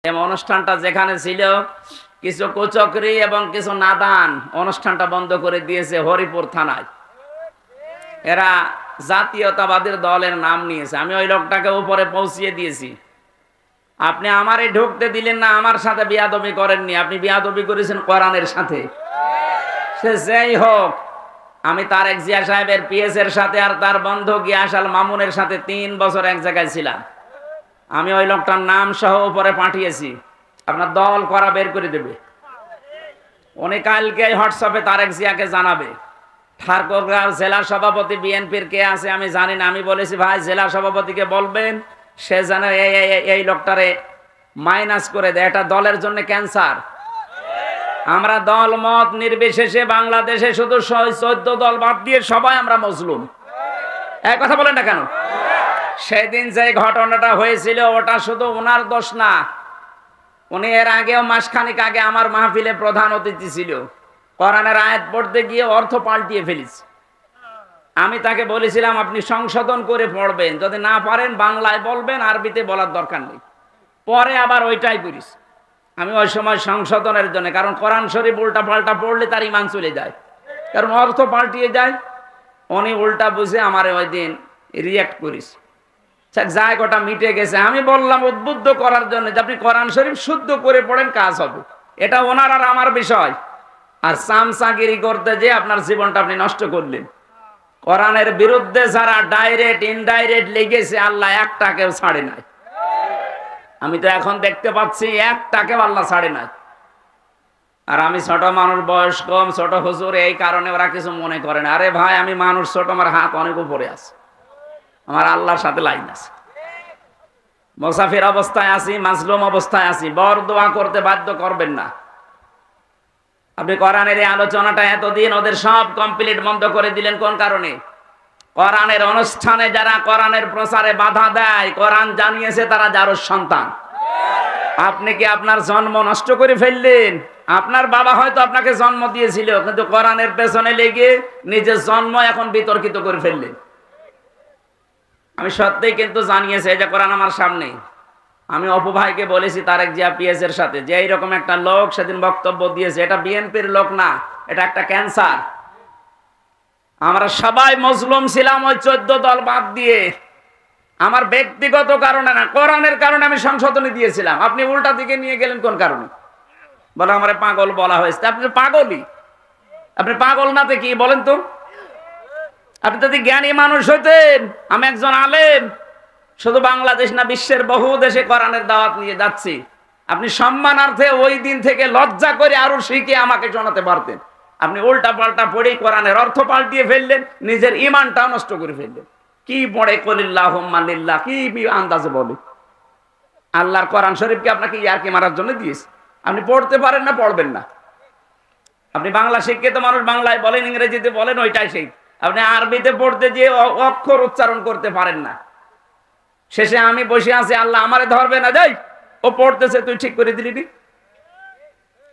অনুষ্ঠানটা যেখানে ছিল কিছু কুচক্রী এবং কিছু নাদান অনুষ্ঠানটা বন্ধ করে দিয়েছে হরিপুর থানায়। এরা জাতীয়তাবাদীর দলের নাম নিয়েছে। আমি ওই লোকটাকে উপরে পৌঁছিয়ে দিয়েছি। আপনি আমারে ঢুকতে দিলেন না, আমার সাথে বিয়াদবি করেননি, আপনি বিয়াদবি করেছেন কোরআনের সাথে। সে যেই হোক, আমি তারেক জিয়া সাহেবের পিএস এর সাথে আর তার বন্ধু গিয়াস আল মামুনের সাথে 3 বছর এক জায়গায় ছিলাম। আমি ওই লোকটার নাম সহ উপরে পাঠিয়েছি, আপনার দল করা বের করে দেবে। উনি কালকে হোয়াটসঅ্যাপে তারেক জিয়াকে জানাবে। ঠাকুরগাঁও জেলা সভাপতি বিএনপির কে আছে আমি জানি না। আমি বলেছি ভাই জেলা সভাপতিকে বলবেন সে যেন এই লোকটারে মাইনাস করে দেয়, এটা দলের জন্য ক্যান্সার। আমরা দল মত নির্বিশেষে বাংলাদেশে শুধু 14 দল বাদ দিয়ে সবাই আমরা মজলুম। এক কথা বলেন না কেন? সেদিন যে ঘটনাটা হয়েছিল ওটা শুধু ওনার দোষ না। উনি এর আগেও মাসখানিক আগে আমার মাহফিলে প্রধান অতিথি ছিল। কোরআনের আয়াত পড়তে গিয়ে অর্থ পাল্টিয়ে ফেলেছে। আমি তাকে বলেছিলাম আপনি সংশোধন করে পড়বেন, যদি না পারেন বাংলায় বলবেন, আরবিতে বলার দরকার নেই। পরে আবার ওইটাই করিস। আমি ওই সময় সংশোধনের জন্য, কারণ কোরআন শরীফ উল্টা পাল্টা পড়লে তার ইমান চলে যায়, কারণ অর্থ পাল্টিয়ে যায়। উনি উল্টা বুঝে আমারে ওই দিন রিয়াক্ট করিস। যাই গোটা মিটে গেছে। আমি বললাম উদ্বুদ্ধ করার জন্য যে আপনি কোরআন শরীফ শুদ্ধ করে পড়েন, কাজ হবে। এটা ওনার আর আমার বিষয়। আর চামচাগিরি করতে যে আপনার জীবনটা আপনি নষ্ট করলেন। কোরআনের বিরুদ্ধে যারা ডাইরেক্ট ইনডাইরেক্ট লেগেছে আল্লাহ একটাকেও ছাড়ে নাই। আমি তো এখন দেখতে পাচ্ছি একটাকেও আল্লাহ ছাড়ে নাই। আর আমি ছোট মানুষ, বয়স কম, ছোট হুজুর, এই কারণে ওরা কিছু মনে করে না। আরে ভাই আমি মানুষ ছোট, আমার হাত অনেক উপরে আছে, আমার আল্লাহর সাথে লাইন আছে। মুসাফির অবস্থায় আছি, মাজলুম অবস্থায় আছি, বড় দোয়া করতে বাধ্য করবেন না। আপনি কোরআনের এই আলোচনাটা এতদিন ওদের সব কমপ্লিট বন্ধ করে দিলেন কোন কারণে? কোরআনের অনুষ্ঠানে যারা কোরআনের প্রচারে বাধা দেয়, কোরআন জানিয়েছে তারা জারুর সন্তান। আপনি কি আপনার জন্ম নষ্ট করে ফেললেন? আপনার বাবা হয়তো আপনাকে জন্ম দিয়েছিল, কিন্তু কোরআনের পেছনে লেগে নিজের জন্ম এখন বিতর্কিত করে ফেললেন। আমি সত্যিই কিন্তু জানিয়েছি যে কোরআন আমার সামনে। আমি অপু ভাইকে বলেছি তারেক জিয়া পিএস এর সাথে যে এইরকম একটা লোক সেদিন বক্তব্য দিয়েছে, এটা বিএনপির লোক না, এটা একটা ক্যান্সার। আমরা সবাই মজলুম ছিলাম ওই 14 দল বাদ দিয়ে। আমার ব্যক্তিগত কারণে না, কোরআনের কারণে আমি সংশোধনী দিয়েছিলাম। আপনি উল্টা দিকে নিয়ে গেলেন কোন কারণে? বলে আমারে পাগল বলা হয়েছে। আপনি পাগলই, আপনি পাগল নাতে কি বলেন তো? আপনি যদি জ্ঞানী মানুষ হইতেন, আমি একজন আলেম, শুধু বাংলাদেশ না বিশ্বের বহু দেশে কোরআনের দাওয়াত নিয়ে যাচ্ছি, আপনি সম্মানার্থে ওই দিন থেকে লজ্জা করে আরো শিখে আমাকে শোনাতে পারতেন। আপনি উল্টা পাল্টা পড়ে কোরআনের অর্থ পাল্টিয়ে ফেললেন, নিজের ইমানটাও নষ্ট করে ফেললেন। কি পড়ে কলিল্লাহুম্মা লিল্লাহ, কি আন্দাজে বলে? আল্লাহর কোরআন শরীফকে আপনাকে ইয়ারকি মারার জন্য দিয়েছে। আপনি পড়তে পারেন না, পড়বেন না। আপনি বাংলা শিক্ষিত মানুষ, বাংলায় বলেন, ইংরেজিতে বলেন, ওইটাই সেই। আপনি আরবিতে পড়তে যেয়ে অক্ষর উচ্চারণ করতে পারেন না। শেষে আমি বসে আছি, আল্লাহ আমারে ধরবে না, যাই ও পড়তেছে তুই ঠিক করে দিলি।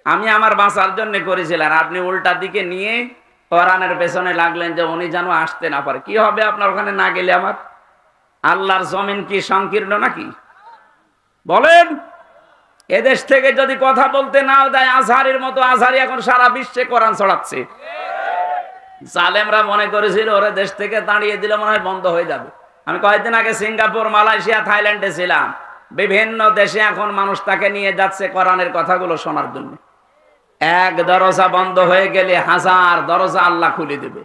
আমি আমার বাঁচার জন্য করেছিলাম, আপনি উল্টা দিকে নিয়ে কোরআনের পেছনে লাগলেন যে উনি যেন আসতে না পারে। কি হবে আপনার ওখানে না গেলে? আমার আল্লাহর জমিন কি সংকীর্ণ নাকি? বলেন। এদেশ থেকে যদি কথা বলতে নাও দেয়, আজহারের মতো আজহারি এখন সারা বিশ্বে কোরআন ছড়াচ্ছে। জালেমরা মনে করেছিল ওরা দেশ থেকে তাড়িয়ে দিলে মনে হয় বন্ধ হয়ে যাবে। আমি কয়েকদিন আগে সিঙ্গাপুর, মালয়েশিয়া, থাইল্যান্ডে ছিলাম। বিভিন্ন দেশে এখন মানুষ তাকে নিয়ে যাচ্ছে কোরআনের কথাগুলো শোনার জন্য। এক দরজা বন্ধ হয়ে গেলে 1000 দরজা আল্লাহ খুলে দেবে।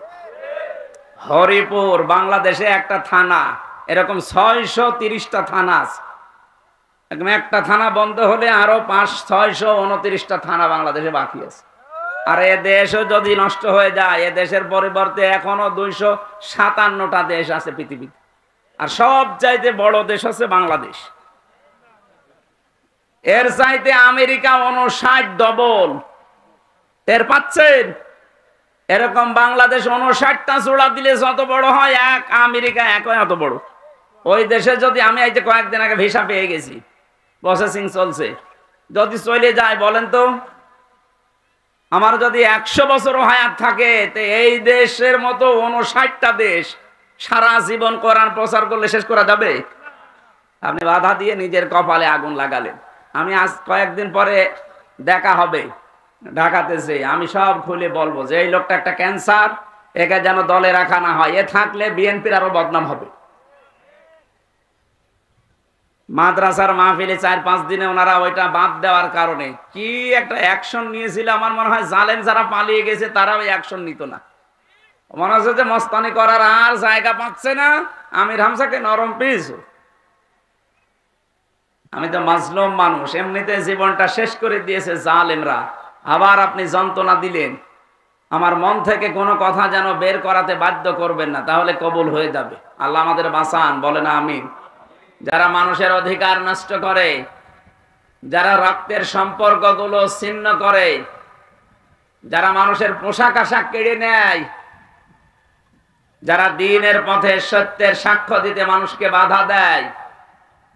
হরিপুর বাংলাদেশে একটা থানা, এরকম 630টা থানা আছে। একটা থানা বন্ধ হলে আরো 629টা থানা বাংলাদেশে বাকি আছে। আর এ দেশও যদি নষ্ট হয়ে যায়, এ দেশের পরিবর্তে এখনো 257টা দেশ আছে পৃথিবীতে। আর সব চাইতে বড় দেশ আছে বাংলাদেশ। এর চাইতে আমেরিকা 59 ডবল। টের পাচ্ছেন? এরকম বাংলাদেশ 59টা চূড়া দিলে যত বড় হয়, এক আমেরিকা একই এত বড়। ওই দেশে যদি আমি এই যে কয়েকদিন আগে ভিসা পেয়ে গেছি, প্রসেসিং চলছে, যদি চলে যায় বলেন তো, আমার যদি 100 বছর হায়াত থাকে, তো এই দেশের মতো 59টা দেশ সারা জীবন কোরআন প্রচার করলে শেষ করা যাবে? আপনি বাধা দিয়ে নিজের কপালে আগুন লাগালেন। আমি আজ কয়েকদিন পরে দেখা হবে ঢাকাতে, যে আমি সব খুলে বলবো যে এই লোকটা একটা ক্যান্সার, একে যেন দলে রাখা না হয়, এ থাকলে বিএনপির আরো বদনাম হবে। মাদ্রাসার মাহফিলে 4-5 দিনে ওনারা ওইটা বাদ দেওয়ার কারণে কি একটা অ্যাকশন নিয়েছিল, আমার মনে হয় জালেম যারা পালিয়ে গেছে তারা ওই অ্যাকশন নিত না। মনে হচ্ছে যে মস্তানি করার আর জায়গা পাচ্ছে না, আমির হামজাকে নরম পেয়েছো। আমি তো মাজলুম মানুষ, এমনিতে জীবনটা শেষ করে দিয়েছে জালেমরা, আবার আপনি যন্ত্রণা দিলেন। আমার মন থেকে কোনো কথা যেন বের করাতে বাধ্য করবেন না, তাহলে কবুল হয়ে যাবে। আল্লাহ আমাদের বাঁচান, বলে না আমিন। যারা মানুষের অধিকার নষ্ট করে, যারা রক্তের সম্পর্কগুলো ছিন্ন করে, যারা মানুষের পোশাক আশাক কেড়ে নেয়, যারা দ্বীনের পথে সত্যের সাক্ষ্য দিতে মানুষকে বাধা দেয়,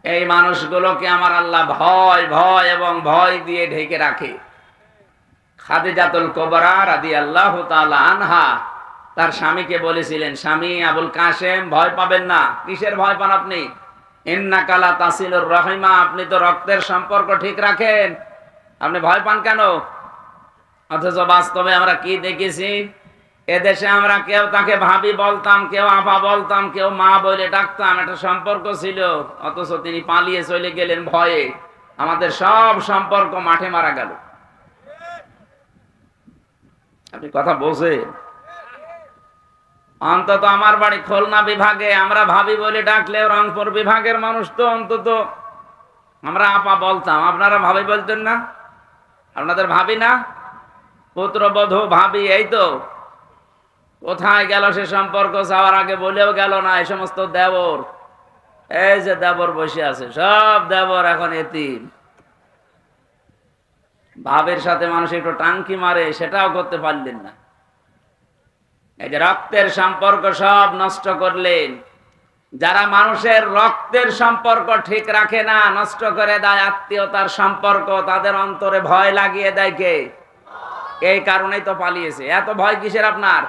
এই মানুষগুলোকে আমার আল্লাহ ভয় ভয় এবং ভয় দিয়ে ঢেকে রাখে। খাদিজাতুল কুবরা রাদিয়াল্লাহু তাআলা আনহা তার স্বামীকে বলেছিলেন, স্বামী আবুল কাসেম, ভয় পাবেন না। কিসের ভয় পান আপনি? ইন্নাকা লা তাসিলুর রাহিমা, আপনি তো রক্তের সম্পর্ক ঠিক রাখেন, আপনি ভয় পান কেন? অথচ বাস্তবে আমরা কি দেখেছি, এদেশে আমরা কেউ তাকে ভাবি বলতাম, কেউ আপা বলতাম, কেউ মা বলে ডাকতাম, একটা সম্পর্ক ছিল। অথচ তিনি পালিয়ে চলে গেলেন ভয়ে, আমাদের সব সম্পর্ক মাঠে মারা গেল। আপনি কথা বোঝেন? অন্তত আমার বাড়ি খুলনা বিভাগে, আমরা ভাবি বলে ডাকলেও রংপুর বিভাগের মানুষ তো অন্তত আমরা আপা বলতাম, আপনারা ভাবি বলতেন না? আপনাদের ভাবি না? পুত্রবধূ ভাবি, এই তো। কোথায় গেল সে সম্পর্ক? যাওয়ার আগে বলেও গেল না। এই সমস্ত দেবর, এই যে দেবর বসে আছে, সব দেবর এখন এতিম। ভাবের সাথে মানুষ একটু টাঙ্কি মারে, সেটাও করতে পারলেন না। এই যে রক্তের সম্পর্ক সব নষ্ট করলেন। যারা মানুষের রক্তের সম্পর্ক ঠিক রাখে না, নষ্ট করে দেয় আত্মীয়তার সম্পর্ক, তাদের অন্তরে ভয় লাগিয়ে দেয় কে? এই কারণেই তো পালিয়েছে। এত ভয় কিসের আপনার?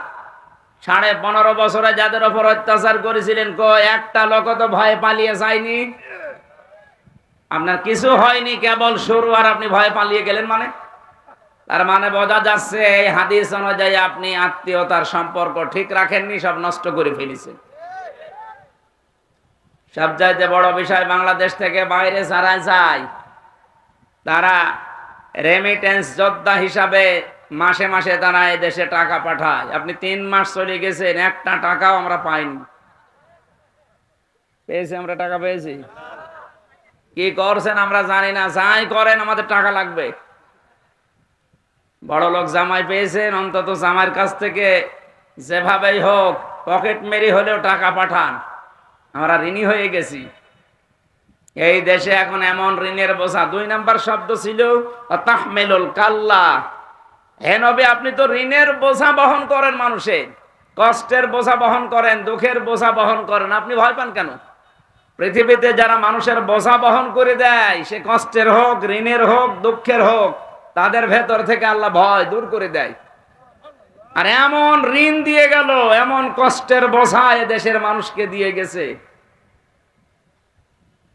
15.5 বছরে যাদের ওপর অত্যাচার করেছিলেন, একটা লোক তো ভয়ে পালিয়ে যায়নি। আপনার কিছু হয়নি, কেবল শুরু, আর আপনি ভয়ে পালিয়ে গেলেন। মানে তার মানে বোঝা যাচ্ছে এই হাদিস অনুযায়ী আপনি আত্মীয়তার সম্পর্ক ঠিক রাখেননি, সব নষ্ট করে ফেলেছেন। সবচাইতে বড় বিষয়, বাংলাদেশ থেকে বাইরে যারা যায় তারা রেমিটেন্স যোদ্ধা হিসাবে মাসে মাসে তারা এই দেশে টাকা পাঠায়। আপনি 3 মাস চলে গেছেন, একটা টাকাও আমরা পাইনি। পেয়েছি আমরা, টাকা পেয়েছি। কি করছেন আমরা জানি না, যাই করেন আমাদের টাকা লাগবে। বড় লোক জামাই পেয়েছেন, অন্তত জামাইয়ের কাছ থেকে যেভাবেই হোক পকেট মেরি হলেও টাকা পাঠান। আমরা ঋণী হয়ে গেছি। এই দেশে এখন এমন ঋণের বোঝা, 2 নাম্বার শব্দ ছিল তাহমিলুল কাল্লা। হে নবী, আপনি তো ঋণের বোঝা বহন করেন, মানুষের কষ্টের বোঝা বহন করেন, দুঃখের বোঝা বহন করেন, আপনি ভয় পান কেন? পৃথিবীতে যারা মানুষের বোঝা বহন করে দেয়, সে কষ্টের হোক, ঋণের হোক, দুঃখের হোক, তাদের ভেতর থেকে আল্লাহ ভয় দূর করে দেয়। আর এমন ঋণ দিয়ে গেল, এমন কষ্টের বোঝা এ দেশের মানুষকে দিয়ে গেছে।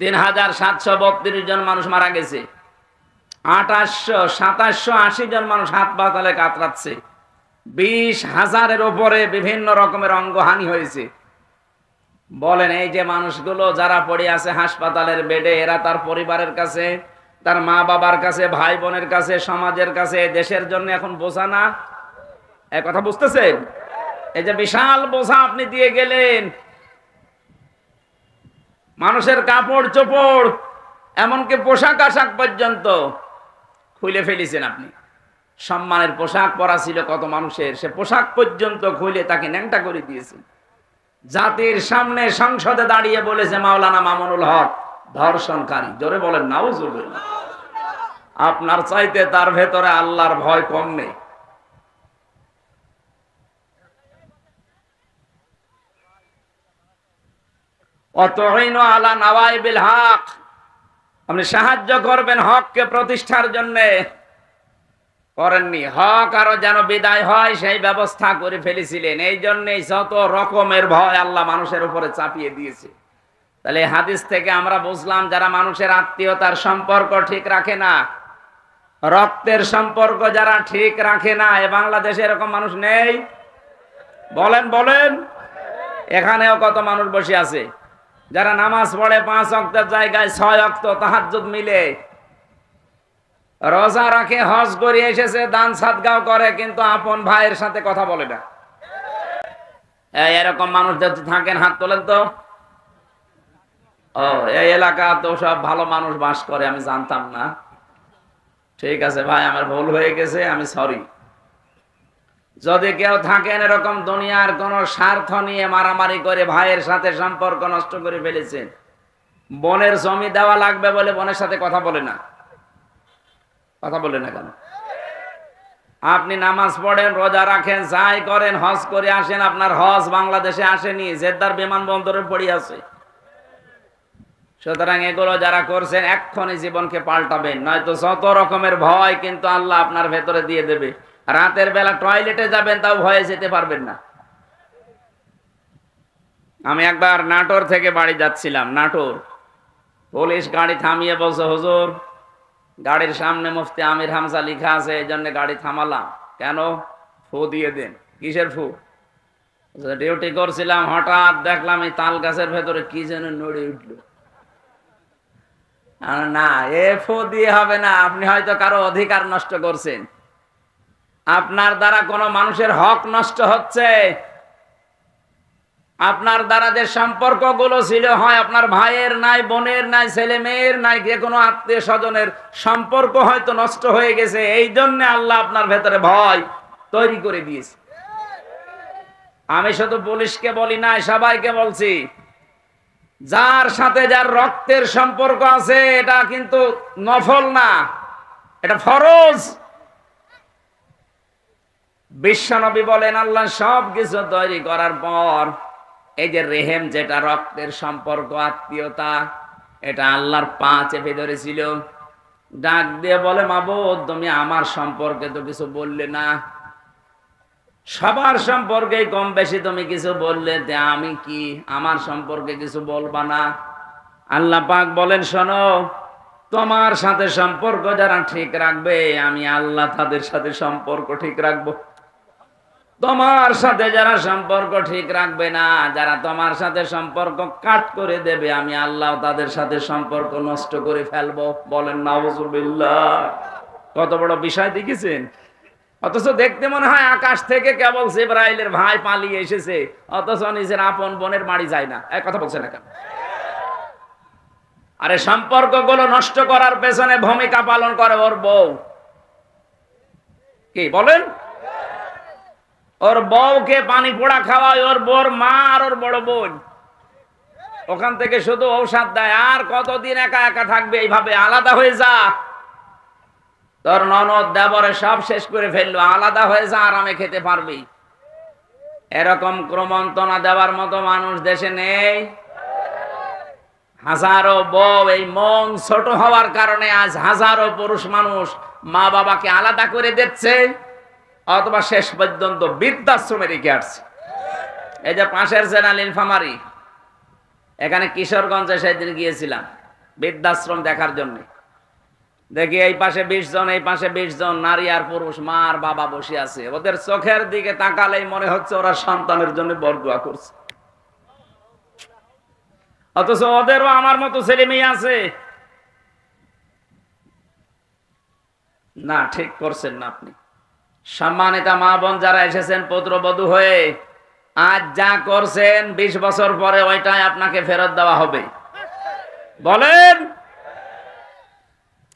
3732 জন মানুষ মারা গেছে, 2780 জন মানুষ হাসপাতালে কাতরাচ্ছে, 20,000-এর উপরে বিভিন্ন রকমের অঙ্গহানি হয়েছে। বলেন, এই যে মানুষগুলো যারা পড়ে আছে হাসপাতালের বেডে, এরা তার পরিবারের কাছে, তার মা বাবার কাছে, ভাই বোনের কাছে, সমাজের কাছে, দেশের জন্য এখন বোঝা না? এক কথা বুঝতেছেন? এই যে বিশাল বোঝা আপনি দিয়ে গেলেন, মানুষের কাপড় চোপড়, এমনকি পোশাক আশাক পর্যন্ত খুলে ফেলেছেন আপনি। সম্মানের পোশাক পরা ছিল কত মানুষের, সে পোশাক পর্যন্ত খুলে তাকে ন্যাংটা করে দিয়েছেন। জাতির সামনে সংসদে দাঁড়িয়ে বলেছে মাওলানা মামুনুল হক ধর্ষণকারী। জোরে বলেন নাউজুবিল্লাহ। আপনার চাইতে তার ভেতরে আল্লাহর ভয় কম নেই। অতঈনু আলা নাওয়াইবিল হক, আপনি সাহায্য করবেন হককে প্রতিষ্ঠার জন্য, করেননি। হক আরো যেন বিদায় হয় সেই ব্যবস্থা করে ফেলেছিলেন। এই জন্যই যত রকমের ভয় আল্লাহ মানুষের উপরে চাপিয়ে দিয়েছে। তাহলে হাদিস থেকে আমরা বুঝলাম যারা মানুষের আত্মীয়তার সম্পর্ক ঠিক রাখে না, রক্তের সম্পর্ক যারা ঠিক রাখে না, এ বাংলাদেশে এরকম মানুষ নেই? বলেন বলেন। এখানেও কত মানুষ বসে আছে যারা নামাজ পড়ে 5 ওয়াক্তের জায়গায় 6 ওয়াক্ত তাহাজ্জুদ মিলে, রোজা রাখে, হজ করে এসেছে, দান সাদগাও করে, কিন্তু আপন ভাইয়ের সাথে কথা বলে না। এরকম মানুষ যদি থাকেন হাত তোলেন তো। ও, এই এলাকা তো সব ভালো মানুষ বাস করে, আমি জানতাম না। ঠিক আছে ভাই, আমার ভুল হয়ে গেছে, আমি সরি। যদি কেউ থাকেন এরকম দুনিয়ার কোন স্বার্থ নিয়ে মারামারি করে ভাইয়ের সাথে সম্পর্ক নষ্ট করে ফেলেছেন, বোনের জমি দেওয়া লাগবে বলে বোনের সাথে কথা বলে না, কথা বলে না কেন? আপনি নামাজ পড়েন, রোজা রাখেন, যাই করেন, হজ করে আসেন, আপনার হজ বাংলাদেশে আসেনি, জেদ্দার বিমানবন্দরে পড়ে আছে। সুতরাং এগুলো যারা করছেন এক্ষুনি জীবনকে পাল্টাবেন, নয়তো যত রকমের ভয় কিন্তু আল্লাহ আপনার ভেতরে দিয়ে দেবে। রাতের বেলা টয়লেটে যাবেন, তাও ভয়ে যেতে পারবেন না। আমি একবার নাটোর থেকে বাড়ি যাচ্ছিলাম, নাটোর, পুলিশ গাড়ি থামিয়ে বলছে, হুজুর গাড়ির সামনে মুফতি আমির হামজা লেখা আছে, এই জন্য গাড়ি থামালাম। কেন? ফু দিয়ে দেন। কিসের ফু? ডিউটি করছিলাম, হঠাৎ দেখলাম এই তাল গাছের ভেতরে কি যেন নড়ে উঠলো। না, এ ফু দিয়ে হবে না, আপনি হয়তো কারো অধিকার নষ্ট করছেন, আপনার দ্বারা কোনো মানুষের হক নষ্ট হচ্ছে। আপনার দ্বারা যে সম্পর্কগুলো ছিল, হয় আপনার ভাইয়ের নাই, বোনের নাই, ছেলে মেয়ের নাই, যে কোনো আত্মীয় স্বজনের সম্পর্ক হয়তো নষ্ট হয়ে গেছে, এই জন্য আল্লাহ আপনার ভেতরে ভয় তৈরি করে দিয়েছে। আমি শুধু পুলিশকে বলি না, সবাইকে বলছি, যার সাথে যার রক্তের সম্পর্ক আছে এটা কিন্তু নফল না, এটা ফরজ। বিশ্বনবী বলেন, আল্লাহ সব কিছু তৈরি করার পর এই যে রেহেম, যেটা রক্তের সম্পর্ক, আত্মীয়তা, এটা আল্লাহর পা চেপে ধরেছিল। ডাক দিয়ে বলে, মাবুদ তুমি আমার সম্পর্কে তো কিছু বললে না, সবার সম্পর্কে কম বেশি তুমি কিছু বললে, আমি কি আমার সম্পর্কে কিছু বলবা না? আল্লাহ পাক বলেন, শোনো, তোমার সাথে সম্পর্ক যারা ঠিক রাখবে, আমি আল্লাহ তাদের সাথে সম্পর্ক ঠিক রাখবো। তোমার সাথে যারা সম্পর্ক ঠিক রাখবে না, যারা তোমার সাথে সম্পর্ক কাট করে দেবে, আমি আল্লাহ তাদের সাথে সম্পর্ক নষ্ট করে ফেলবো। বলেন নাউজুবিল্লাহ। কত বড় বিষয় দেখেছেন? অথচ দেখতে মনে হয় আকাশ থেকে কেবল জিবরাইলের ভাই পালিয়ে এসেছে, অথচ নিজের আপন বোনের বাড়ি যায় না। এক কথা বলছে না কেন? আরে সম্পর্কগুলো নষ্ট করার পেছনে ভূমিকা পালন করে ওর বউ। কি বলেন? ওর বউকে পানি পোড়া খাওয়ায় ওর বউর মা আর ওর বড় বোন। ওখান থেকে শুধু ঔষধ দেয়, আর কতদিন একা একা থাকবে এইভাবে? আলাদা হয়ে যা, তোর ননদ দেবরে সব শেষ করে ফেললো, আলাদা হয়ে যা, আরামে খেতে পারবি। এরকম ক্রমন্তনা দেওয়ার মতো মানুষ দেশে নেই। হাজারো বউ এই মন ছোট হওয়ার কারণে আজ হাজারো পুরুষ মানুষ মা বাবাকে আলাদা করে দিচ্ছে, অথবা শেষ পর্যন্ত বৃদ্ধাশ্রমে রেখে আসছে। এই যে পাশের জেলা নীলফামারী, এখানে কিশোরগঞ্জে সেদিন গিয়েছিলাম বৃদ্ধাশ্রম দেখার জন্য। দেখি এই পাশে 20 জন, এই পাশে 20 জন, নারী আর পুরুষ, মা আর বাবা বসে আছে। ওদের চোখের দিকে তাকালেই মনে হচ্ছে ওরা সন্তানের জন্য বরদোয়া করছে, অথচ ওদেরও আমার মতো ছেলে মেয়ে আছে। না, ঠিক করছেন না আপনি। সম্মানিত মা বোন যারা এসেছেন পুত্রবধূ হয়ে, আজ যা করছেন 20 বছর পরে ওইটাই আপনাকে ফেরত দেওয়া হবে। বলেন,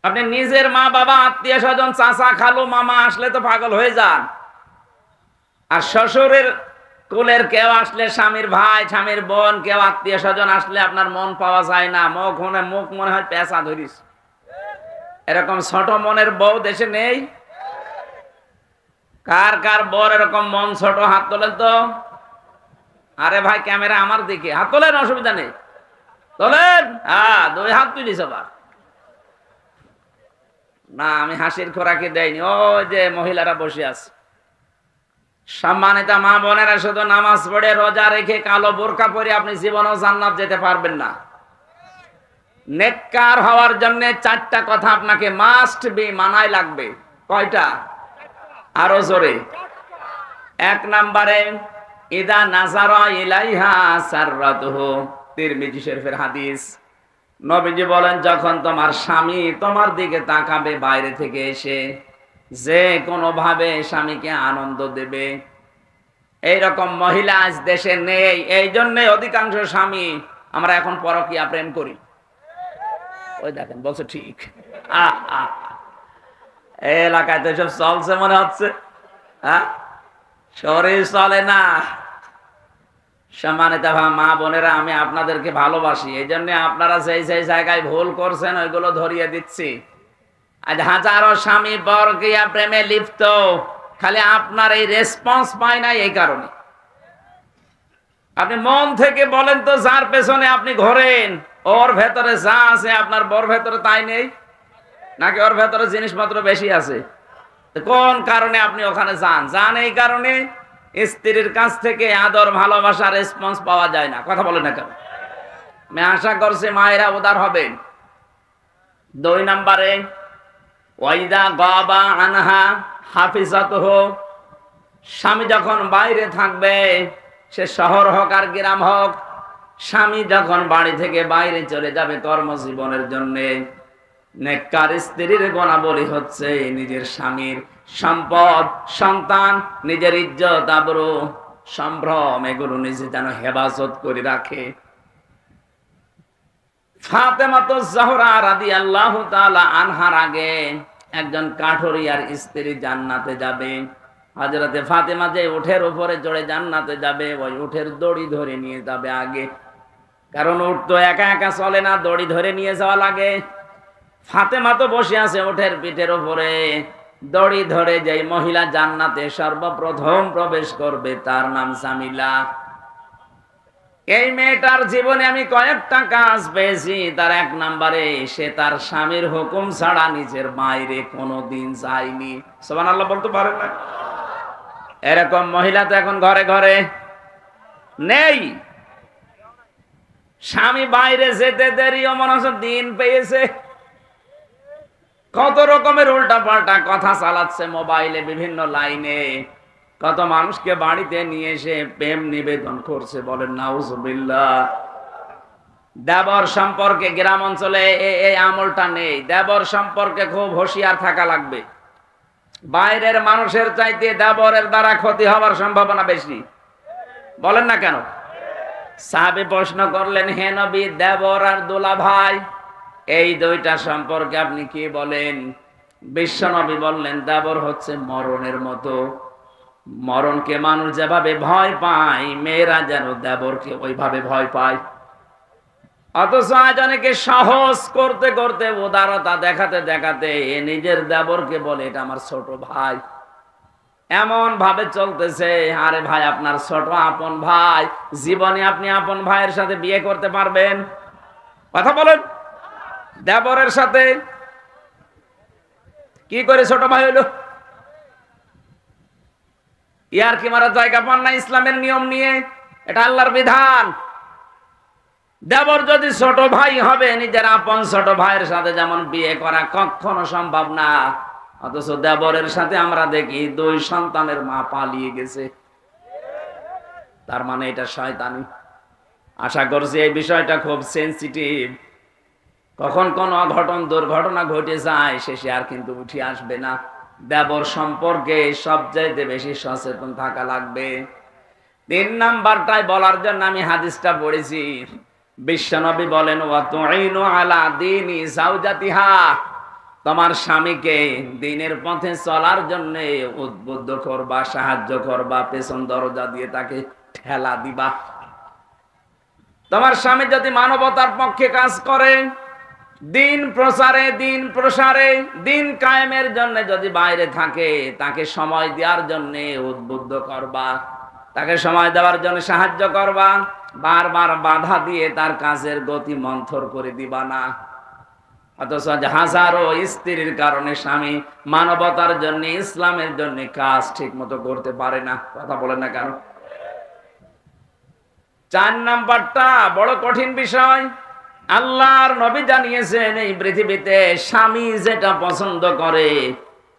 আপনি নিজের মা বাবা, আত্মীয় স্বজন, চাচা খালু মামা আসলে তো পাগল হয়ে যান, আর শ্বশুরের কুলের কেউ আসলে, স্বামীর ভাই, স্বামীর বোন, কেউ আত্মীয় স্বজন আসলে আপনার মন পাওয়া যায় না, মুখ মনে হয় পেঁচা ধরিস। এরকম ছোট মনের বউ দেশে নেই? কার কার বর এরকম মন ছোট? হাত তোলেন তো। আরে ভাই, ক্যামেরা আমার দিকে, হাত তোলেন, অসুবিধা নেই, তোলেন। হ্যাঁ, 2 হাত তুলিস আবার। না, আমি হাসির খোরাকি দেয়নি, ওই যে মহিলারা বসে আছে। সম্মানিত মা বোনেরা, শুধু নামাজ পড়ে রোজা রেখে কালো বোরকা পরে আপনি জীবনেও জান্নাত যেতে পারবেন না। নেককার হওয়ার জন্য চারটা কথা আপনাকে মাস্ট বি মানায় লাগবে। কয়টা? আরো জোরে। এক নম্বরে ইদা নাজারা ইলাইহা সাররাতুহু, তিরমিজি শরীফের হাদিস। নবীজি বলেন, যখন তোমার স্বামী তোমার দিকে তাকাবে বাইরে থেকে এসে, যে কোনো ভাবে স্বামীকে আনন্দ দেবে, এইরকম মহিলা আজ দেশে নেই। এই জন্য অধিকাংশ স্বামী আমরা এখন পরকীয়া প্রেম করি। ওই দেখেন বলছে ঠিক। এই এলাকায় তো সব চলছে মনে হচ্ছে। হ্যাঁ, শরীর চলে না। সম্মানিত মা বোনেরা, আমি আপনাদেরকে ভালোবাসি, এই জন্য আপনারা যেই যেই জায়গায় ভুল করছেন ওইগুলো ধরিয়ে দিচ্ছি। আজ হাজারো স্বামী পরকীয়া প্রেমে লিপ্ত, খালি আপনার এই রেসপন্স পায় না। এই কারণে আপনি মন থেকে বলেন তো, যার পেছনে আপনি ঘোরেন ওর ভেতরে যা আছে আপনার বর ভেতরে তাই নেই, নাকি ওর ভেতরে জিনিসপত্র বেশি আছে? কোন কারণে আপনি ওখানে যান? এই কারণে স্ত্রীর কাছ থেকে আদর, ভালোবাসা, রেসপন্স পাওয়া যায় না। কথা বলে না কেন? আমি আশা করছি মায়েরা উদার হবেন। 2 নম্বরে ওয়াইদা গাবা আনহা হাফিজাতুহু, স্বামী যখন বাইরে থাকবে, সে শহর হোক আর গ্রাম হোক, স্বামী যখন বাড়ি থেকে বাইরে চলে যাবে কর্মজীবনের জন্য, নেককার স্ত্রীর গুণাবলী হচ্ছে নিজের স্বামীর সম্পদ, সন্তান, নিজের ইজ্জত, আবরু, সম্ভ্রম, এগুলো নিজে যেন হেফাজত করে রাখে। ফাতেমাতুজ জাহরা রাদিয়াল্লাহু তাআলা আনহার আগে একজন কাঠুরিয়ার স্ত্রী জান্নাতে যাবে। হযরতে ফাতেমা যে উঠের উপরে চড়ে জান্নাতে যাবে, ওই উঠের দড়ি ধরে নিয়ে যাবে আগে, কারণ উঠ তো একা একা চলে না, দড়ি ধরে নিয়ে যাওয়া লাগে। ফাতেমা তো বসে আছে উঠের পিঠের উপরে, দড়ি ধরে যেই মহিলা জান্নাতে সর্বপ্রথম প্রবেশ করবে তার নাম জামিলা। এই মেয়েটার জীবনে আমি কয়েকটা কাজ পেয়েছি। তার 1 নম্বরে, সে তার স্বামীর হুকুম ছাড়া নিজের বাইরে কোনোদিন যায়নি। সুবহানাল্লাহ বলতে পারেন না? এরকম মহিলা তো এখন ঘরে ঘরে নেই। স্বামী বাইরে যেতে দেরিও মনে হচ্ছে দিন পেয়েছে। কত রকমের উল্টা পাল্টা কথা চালাচ্ছে মোবাইলে, বিভিন্ন লাইনে। কত মানুষকে বাড়িতে নিয়ে এসে প্রেম নিবেদন করছে, বলেন নাউজুবিল্লাহ। দেবর সম্পর্কে গ্রাম অঞ্চলে এই আমলটা নেই। দেবর সম্পর্কে খুব হুঁশিয়ার থাকা লাগবে। বাইরের মানুষের চাইতে দেবরের দ্বারা ক্ষতি হওয়ার সম্ভাবনা বেশি। বলেন না কেন? সাহাবী প্রশ্ন করলেন, হে নবী, দেবর আর দোলা ভাই এই দুইটা সম্পর্কে আপনি কি বলেন? বিশ্ব নবী বললেন, দেবর হচ্ছে মরণের মতো। মরণকে মানুষ যেভাবে ভয় পায়, মেয়েরা যেন দেবরকে ওইভাবে ভয় পায়। অথচ আজ অনেকে সহজ করতে করতে, উদারতা দেখাতে দেখাতে নিজের দেবরকে বলে এটা আমার ছোট ভাই। এমন ভাবে চলতেছে। আরে ভাই, আপনার ছোট আপন ভাই, জীবনে আপনি আপন ভাইয়ের সাথে বিয়ে করতে পারবেন? কথা বলেন। দেবরের সাথে কি করে ছোট ভাই হইল? ইয়ার কি মারা জায়গা পান না ইসলামের নিয়ম নিয়ে? এটা আল্লাহর বিধান। দেবর যদি ছোট ভাই হবে, নিজের আপন ছোট ভাইয়ের সাথে যেমন বিয়ে করা কখনো সম্ভব না, অথচ দেবরের সাথে আমরা দেখি 2 সন্তানের মা পালিয়ে গেছে। তার মানে এটা শয়তানি। আশা করছি এই বিষয়টা খুব সেনসিটিভ। কখন কোন দুর্ঘটনা ঘটে যায়, শেষে আর কিন্তু উঠে আসবে না। দেবর সম্পর্কে সবচাইতে বেশি সচেতন থাকা লাগবে। 3 নাম্বারটাই বলার জন্য আমি হাদিসটা পড়েছি। বিশ্বনবী বলেন, ওয়া তুইনু আলা দীনি যাওজাতিহা, তোমার স্বামীকে দ্বীনের পথে চলার জন্য উদ্বুদ্ধ করবা, সাহায্য করবা, পেছন দরজা দিয়ে তাকে ঠেলা দিবা। তোমার স্বামী যদি মানবতার পক্ষে কাজ করে, দিন প্রচারে, দিন প্রসারে, দিন কায়েমের জন্য যদি বাইরে থাকে, তাকে সময় দেওয়ার জন্য উদ্বুদ্ধ করবা, তাকে সময় দেওয়ার জন্য সাহায্য করবা। বারবার বাধা দিয়ে তার কাজের গতি মন্থর করে দিবা না। অথচ হাজারো স্ত্রীর কারণে স্বামী মানবতার জন্য, ইসলামের জন্য কাজ ঠিক মতো করতে পারে না। কথা বলেন না কেন? 4 নাম্বারটা বড় কঠিন বিষয়। আল্লাহর নবী জানিয়েছেন এই পৃথিবীতে স্বামী যেটা পছন্দ করে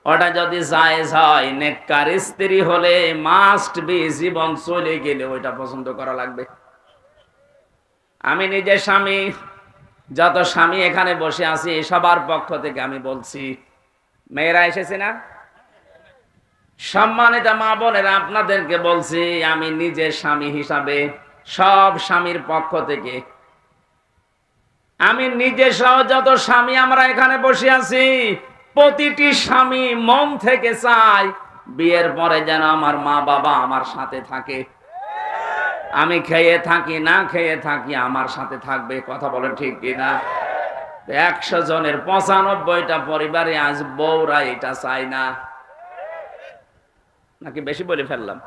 ওটা যদি জায়েজ হয়, নেককার স্ত্রী হলে মাস্ট বি, জীবন চলে গেলে ওইটা পছন্দ করা লাগবে। আমি নিজে স্বামী, যত স্বামী এখানে বসে আছি সবার পক্ষ থেকে আমি বলছি, মেয়েরা এসেছে না, সম্মানিত মা বোনেরা, আপনাদেরকে বলছি আমি নিজে স্বামী হিসাবে, সব স্বামীর পক্ষ থেকে আমি নিজে সহ যত স্বামী আমরা এখানে বসে আছি, প্রতিটি স্বামী মন থেকে চায় বিয়ের পরে যেন আমার মা বাবা আমার সাথে থাকে, আমি খেয়ে থাকি না খেয়ে থাকি আমার সাথে থাকবে। কথা বলেন ঠিক কিনা? 100 জনের 95টা পরিবারে আজ বউরা এটা চায় না, নাকি বেশি বলে ফেললাম?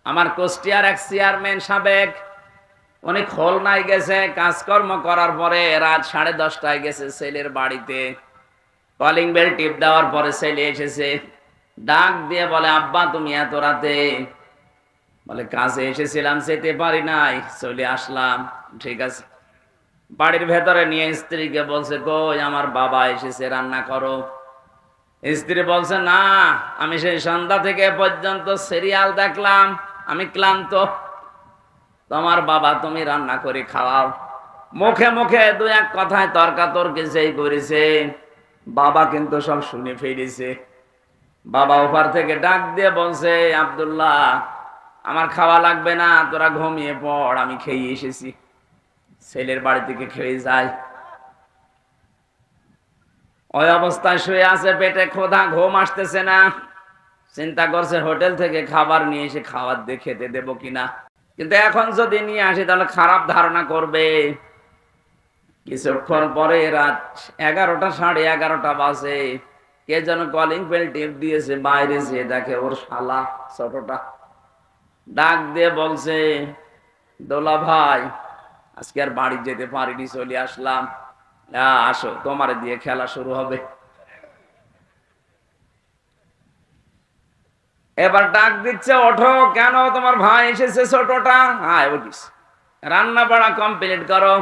আমার কুষ্টিয়ার এক চেয়ারম্যান সাবেক, উনি খুলনায় গেছে কাজকর্ম করার পরে রাত 10:30টায় গেছে ছেলের বাড়িতে, কলিং বেল টিপ দেওয়ার পরে ছেলে এসেছে, ডাক দিয়ে বলে আব্বা তুমি এত রাতে? বলে কাজে এসেছিলাম, যেতে পারি নাই, চলে আসলাম। ঠিক আছে। বাড়ির ভেতরে নিয়ে স্ত্রীকে বলছে কই আমার বাবা এসেছে, রান্না করো। স্ত্রী বলছে না, আমি সেই সন্ধ্যা থেকে পর্যন্ত সিরিয়াল দেখলাম, আমি ক্লান্ত, তোমার বাবা তুমি রান্না করে খাওয়াও। মুখে মুখে দু এক কথায় তর্কাতর্কি যেই করেছে, বাবা কিন্তু সব শুনে ফেলেছে। বাবা ওপার থেকে ডাক দিয়ে বলছে আব্দুল্লাহ আমার খাওয়া লাগবে না, তোরা ঘুমিয়ে পড়, আমি খেয়ে এসেছি। ছেলের বাড়ি থেকে খেয়ে যায়, ওই অবস্থায় শুয়ে আছে, পেটে ক্ষুধা, ঘুম আসতেছে না, চিন্তা করছে হোটেল থেকে খাবার নিয়ে এসে খাবার দিয়ে খেতে দেবো কিনা, কিন্তু এখন যদি নিয়ে আসি তাহলে খারাপ ধারণা করবে। কিছুক্ষণ পরে রাত 11টা 11:30 বাজে, কে যেন কলিং বেল টিপ দিয়েছে, বাইরে যেয়ে দেখে ওর শালা ছোটটা, ডাক দিয়ে বলছে দোলা ভাই আজকে আর বাড়ি যেতে পারিনি, চলে আসলাম, আসো তোমার দিয়ে খেলা শুরু হবে। এবার ডাক দিচ্ছে ওঠো, কেন তোমার ভাই এসেছে ছোটটা, হ্যাঁ বলিস রান্না বাড়া কমপ্লিট করো।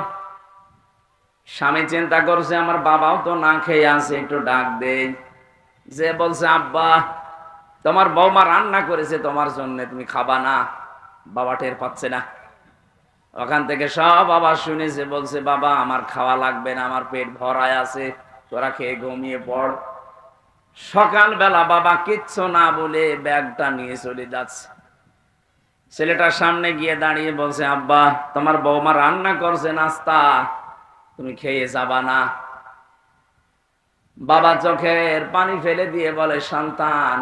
স্বামী চিন্তা করছে আমার বাবাও তো না খেয়ে আছে, একটু ডাক দে। যে বলছে আব্বা তোমার বৌমা রান্না করেছে তোমার জন্য, তুমি খাবা না। বাবা টের পাচ্ছে না, ওখান থেকে সব আবার শুনেছে, বলছে বাবা আমার খাওয়া লাগবে না, আমার পেট ভরায় আছে, তোরা খেয়ে ঘুমিয়ে পড়। সকালবেলা বাবা কিচ্ছু না বলে ব্যাগটা নিয়ে চলে যাচ্ছে, ছেলেটার সামনে গিয়ে দাঁড়িয়ে বলছে আব্বা তোমার বৌমা রান্না করছে নাস্তা, তুমি খেয়ে যাবা না? বাবা চোখের পানি ফেলে দিয়ে বলে সন্তান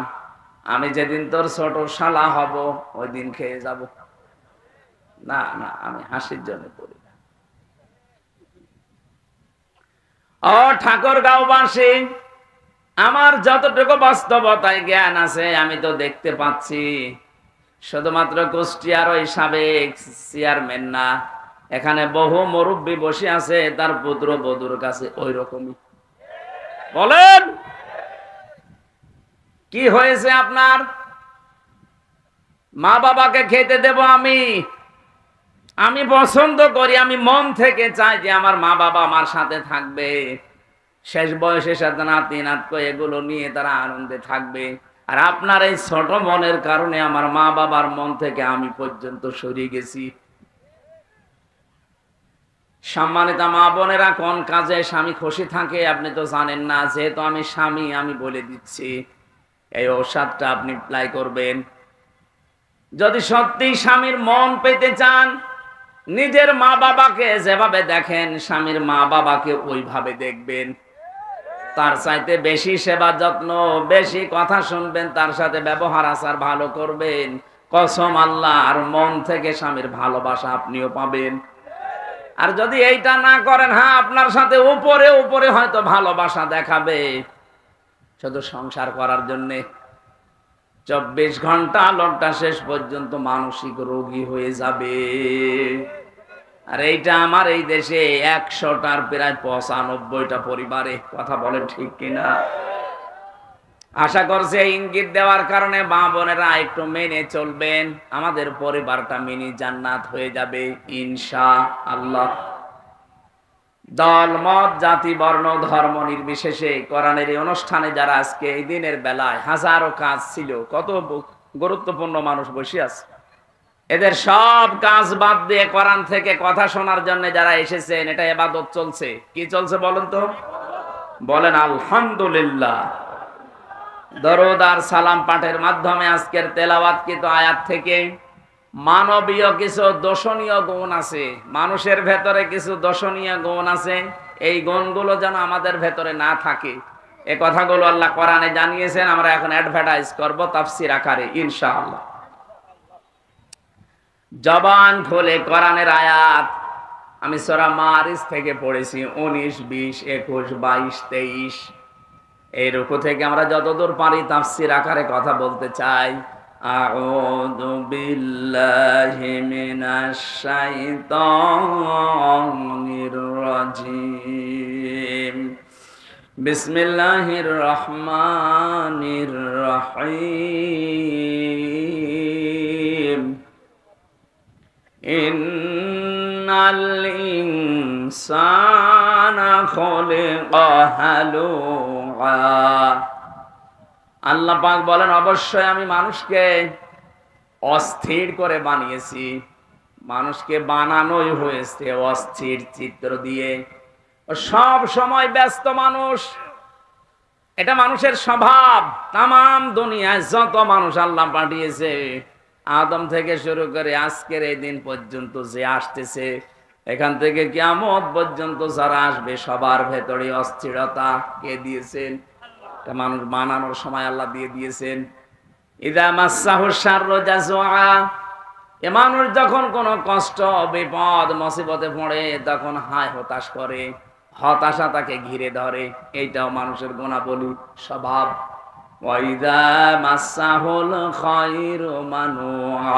আমি যেদিন তোর ছোট শালা হব ওই দিন খেয়ে যাব। না না, আমি হাসির জন্য বলি না। ও ঠাকুরগাঁওবাসী, আমার যতটুকু বাস্তবতায় জ্ঞান আছে আমি তো দেখতে পাচ্ছি, শুধুমাত্র কুষ্টিয়ার ওই সাবেক চেয়ারম্যান না, এখানে বহু মুরব্বী বসে আছে, তার পুত্র বধূর কাছে ওই রকমই। বলেন কি হয়েছে আপনার? মা বাবাকে খেতে দেব আমি পছন্দ করি, আমি মন থেকে চাই যে আমার মা বাবা আমার সাথে থাকবে, শেষ বয়সে সাথে নাতি নাতক এগুলো নিয়ে তারা আনন্দে থাকবে। আর আপনার এই ছোট মনের কারণে আমার মা বাবার মন থেকে আমি পর্যন্ত সরিয়ে গেছি। সম্মানিত মা বোনেরা, কোন কাজে স্বামী খুশি থাকে আপনি তো জানেন না, যেহেতু আমি স্বামী আমি বলে দিচ্ছি, এই ঔষধটা আপনি অ্যাপ্লাই করবেন। যদি সত্যি স্বামীর মন পেতে চান, নিজের মা বাবাকে যেভাবে দেখেন স্বামীর মা বাবাকে ওইভাবে দেখবেন, তার চাইতে বেশি সেবা যত্ন, বেশি কথা শুনবেন, তার সাথে ব্যবহার আচার ভালো করবেন, কসম আল্লাহ আর মন থেকে স্বামীর ভালোবাসা আপনিও পাবেন। আর যদি এইটা না করেন, হ্যাঁ আপনার সাথে উপরে উপরে হয়তো ভালোবাসা দেখাবে, শুধু সংসার করার জন্য 24 ঘন্টা লোকটা শেষ পর্যন্ত মানসিক রোগী হয়ে যাবে। আর এইটা আমার এই দেশে 100টার প্রায় 95টা পরিবারে। কথা বলেন ঠিক কিনা? আশা করছি এই ইঙ্গিত দেওয়ার কারণে মা বোনেরা একটু মেনে চলবেন, আমাদের পরিবারটা মিনি জান্নাত হয়ে যাবে ইনশাআল্লাহ। দল মত জাতি বর্ণ ধর্ম নির্বিশেষে কোরআনের এই অনুষ্ঠানে যারা আজকে এই দিনের বেলায় হাজারো কাজ ছিল, কত গুরুত্বপূর্ণ মানুষ বসে আছে, এদের সব কাজ বাদ দিয়ে কোরআন থেকে কথা শোনার জন্য যারা এসেছেন, এটা ইবাদত চলছে। কি চলছে বলেন তো? বলেন আলহামদুলিল্লাহ। দরুদ আর সালাম পাঠের মাধ্যমে আজকের তেলাওয়াতকৃত আয়াত থেকে মানবীয় কিছু দর্শনীয় গুণ আছে, মানুষের ভেতরে কিছু দর্শনীয় গুণ আছে, এই গুণগুলো যেন আমাদের ভেতরে না থাকে, এই কথাগুলো আল্লাহ কোরআনে জানিয়েছেন। আমরা এখন অ্যাডভার্টাইজ করব তাফসীর আকারে ইনশাআল্লাহ। জবান খুলে কোরআনের আয়াত আমি সূরা মারিজ থেকে পড়েছি, 19, 20, 21, 22, 23। এই রুকু থেকে আমরা যতদূর পারি তাফসীর আকারে কথা বলতে চাই। আউযু বিল্লাহি মিনাশ শাইতানির রাজীম। বিসমিল্লাহির রহমানির রহিম। ইন্নাল ইনসানা খুলিকা হালুআ। আল্লাহ পাক বলেন, অবশ্যই আমি মানুষকে অস্থির করে বানিয়েছি। মানুষকে বানানোই হয়েছে অস্থির চিত্র দিয়ে, সব সময় ব্যস্ত মানুষ, এটা মানুষের স্বভাব। তামাম দুনিয়ায় যত মানুষ আল্লাহ পাঠিয়েছে, আদম থেকে শুরু করে আজকের এই দিন পর্যন্ত যে আসতেছে, এখান থেকে কিয়ামত পর্যন্ত যারা আসবে, সবার ভেতরে অস্থিরতা কে দিয়েছেন? মানুষ বানানোর সময় আল্লাহ দিয়ে দিয়েছেন। ইদা মাসাহু শাররু জাযুআ। এ মানুষ যখন কোনো কষ্ট, বিপদ, মুসিবতে পড়ে, তখন হায় হতাশ করে, হতাশা তাকে ঘিরে ধরে। এইটাও মানুষের গুণাবলী, স্বভাব। ওয়াইদা মাসাহুল খায়রু মানুআ।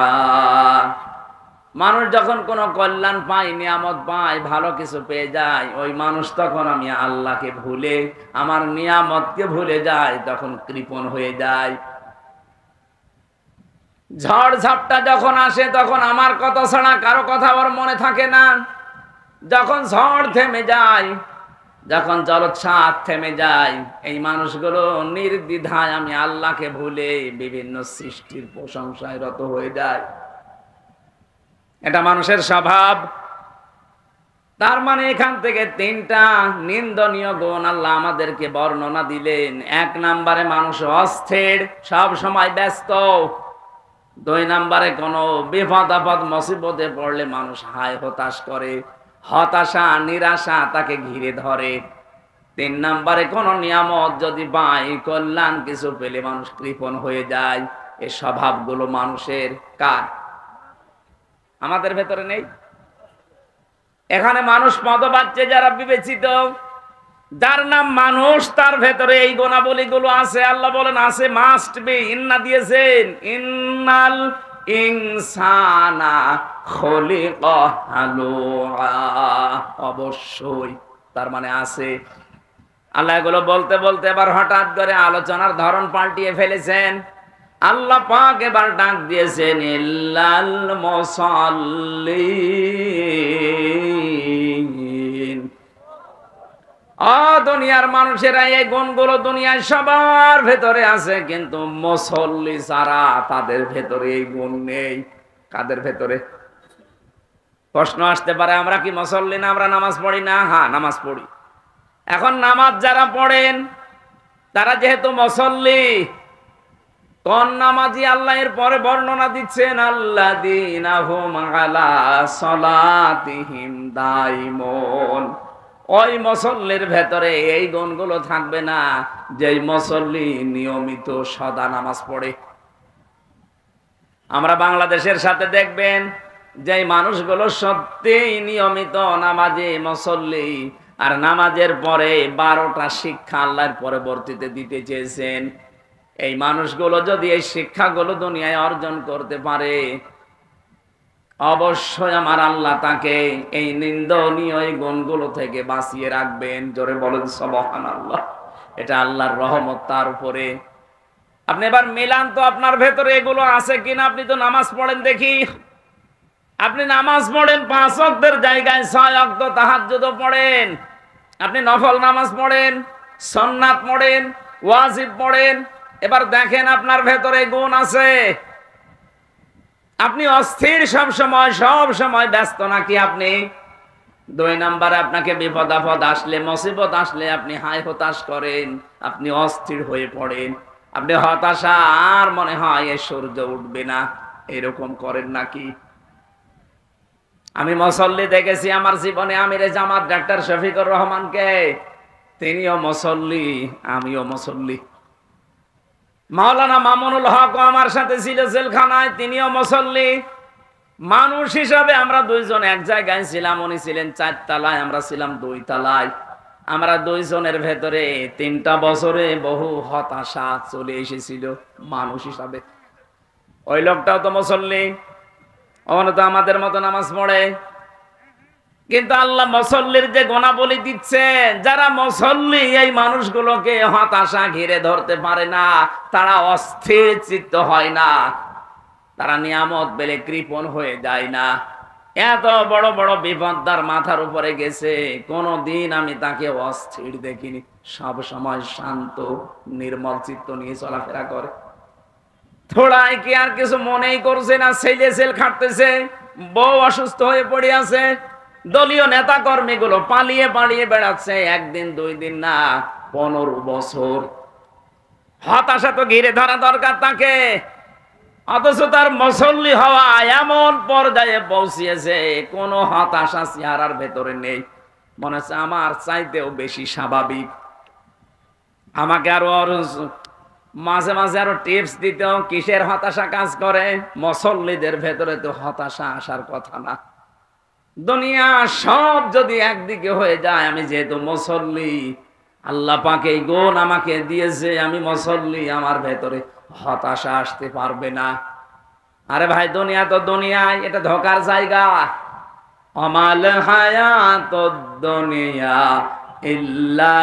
মানুষ যখন কোনো কল্যাণ পায়, নিয়ামত পায়, ভালো কিছু পেয়ে যায়, ওই মানুষ তখন আমি আল্লাহকে ভুলে, আমার নিয়ামতকে ভুলে যায়, তখন কৃপণ হয়ে যায়। ঝড় ঝাপটা যখন আসে, তখন আমার কথা ছাড়া কারো কথা ওর মনে থাকে না। যখন ঝড় থেমে যায়, যখন জলোচ্ছ্বাস থেমে যায়, এই মানুষগুলো নির্দ্বিধায় আমি আল্লাহকে ভুলে বিভিন্ন সৃষ্টির প্রশংসায় রত হয়ে যায়। এটা মানুষের স্বভাব। তার মানে এখান থেকে 3টা নিন্দনীয় গুণ আল্লাহ আমাদেরকে বর্ণনা দিলেন। 1 নম্বরে মানুষ অস্থির, সব সময় ব্যস্ত। 2 নম্বরে কোনো বিপদ আপদ মুসিবতে পড়লে মানুষ হায় হতাশ করে, হতাশা নিরাশা তাকে ঘিরে ধরে। 3 নম্বরে কোনো নিয়ামত যদি পায়, কল্যাণ কিছু পেলে মানুষ কৃপণ হয়ে যায়। এই স্বভাবগুলো মানুষের কার? আমাদের ভেতরে নেই? এখানে মানুষ পদবাচ্য যারা বিবেচিত, যার নাম মানুষ, তার ভেতরে এই গুণাবলীগুলো আছে। আল্লাহ বলেন আছে, মাস্ট বি। ইন্না দিয়েছেন, ইন্নাল ইনসানা খুলিকা হালুআ। অবশ্যই, তার মানে আছে। আল্লাহ এগুলো বলতে বলতে এবার হঠাৎ করে আলোচনার ধরন পাল্টিয়ে ফেলেছেন। আল্লাহ পাক এবার ডাক দিয়েছেন, ইল্লাল মুসাল্লিন। দুনিয়ার মানুষেরা এই গুণগুলো দুনিয়ায় সবার ভেতরে আছে, কিন্তু মুসল্লি যারা, তাদের ভেতরে এই গুণ নেই। কাদের ভেতরে? প্রশ্ন আসতে পারে, আমরা কি মুসল্লি না? আমরা নামাজ পড়ি না? হ্যাঁ, নামাজ পড়ি। এখন নামাজ যারা পড়েন, তারা যেহেতু মুসল্লি, কোন নামাজি আল্লাহ এর পরে বর্ণনা দিচ্ছেন, আল্লাযীনা হুম আলা সালাতিহিম দাইমুন। ওই মুসল্লির ভেতরে এই গুণগুলো থাকবে না, যেই মুসল্লি নিয়মিত সদা নামাজ পড়ে। আমরা বাংলাদেশের সাথে দেখবেন, যেই মানুষগুলো সত্যিই নিয়মিত নামাজে মুসল্লি, আর নামাজের পরে 12টা শিক্ষা আল্লাহর পরবর্তীতে দিতে চেয়েছেন, এই মানুষগুলো যদি এই শিক্ষাগুলো দুনিয়ায় অর্জন করতে পারে, অবশ্যই আমার আল্লাহ তাকে এই নিন্দনীয় এই গুণগুলো থেকে বাঁচিয়ে রাখবেন। জোরে বলেন সুবহানাল্লাহ। এটা আল্লাহর রহমত তার উপরে। আপনি এবার মিলান তো আপনার ভেতরে এগুলো আছে কিনা। আপনি তো নামাজ পড়েন দেখি, আপনি নামাজ পড়েন 5 ওয়াক্তের জায়গায় 6 ওয়াক্ত তাহাজ্জুদ পড়েন, আপনি নফল নামাজ পড়েন, সুন্নাত পড়েন, ওয়াজিব পড়েন। এবার দেখেন আপনার ভেতরে গুণ আছে। আপনি অস্থির সব সময় ব্যস্ত নাকি আপনি? 2 নম্বরে আপনাকে বিপদ আপদ আসলে, মুসিবত আসলে আপনি হায় হতাশ করেন, আপনি অস্থির হয়ে পড়েন, আপনি হতাশা আর মনে হয় এ সূর্য উঠবে না, এরকম করেন নাকি? আমি মুসল্লি দেখেছি আমার জীবনে, আমিরে জামাত ডাক্তার শফিকুর রহমানকে, তিনিও মুসল্লি, আমিও মুসল্লি। মাওলানা মামুনুল হক আমার সাথে ছিল জেলখানায়, তিনিও মুসল্লি। মানুষ হিসাবে আমরা দুইজন এক জায়গায় ছিলাম, উনি ছিলেন 4 তলায়, আমরা ছিলাম 2 তলায়। আমরা দুইজনের ভেতরে 3টা বছরে বহু হতাশা চলে এসেছিল মানুষ হিসাবে। ওই লোকটাও তো মুসল্লি, ওখানে তো আমাদের মতো নামাজ পড়ে, কিন্তু আল্লাহ মুসল্লির যে গুণাবলী দিচ্ছেন, যারা মুসল্লি এই মানুষগুলোকে হতাশা ঘিরে ধরতে পারে না, তারা অস্থির চিত্ত হয় না, তারা নিয়ামত পেলে কৃপণ হয়ে যায় না। এত বড় বড় বিপদ তার মাথার উপরে গেছে, কোনদিন আমি তাকে অস্থির দেখিনি, সব সময় শান্ত নির্মল চিত্ত নিয়ে চলাফেরা করে। থোড়াই কি আর কিছু মনেই করছে না, ছেলে সেল খাটতেছে, বউ অসুস্থ হয়ে পড়ে আছে, দলীয় নেতা কর্মীগুলো পালিয়ে পালিয়ে বেড়াচ্ছে, 1 দিন 2 দিন না, 15 বছর। হতাশা তো ঘিরে ধরা দরকার তাকে, অথচ তার মুসল্লি হওয়া এমন পর্যায়ে পৌঁছিয়েছে, কোনো হতাশা চেহারার ভেতরে নেই, মনে হচ্ছে আমার চাইতেও বেশি স্বাভাবিক। আমাকে আরো মাঝে মাঝে আরো টিপস দিত, কিসের হতাশা কাজ করে। মুসল্লিদের ভেতরে তো হতাশা আসার কথা না। দুনিয়া সব যদি একদিকে হয়ে যায়, আমি যেহেতু মুসল্লি, আল্লাহ পাক এই গুণ আমাকে দিয়েছে, আমি মুসল্লি, আমার ভেতরে হতাশা আসতে পারবে না। আরে ভাই, দুনিয়া তো দুনিয়ায়, এটা ধোকার জায়গা। আমাল হায়াতুদ দুনিয়া ইল্লা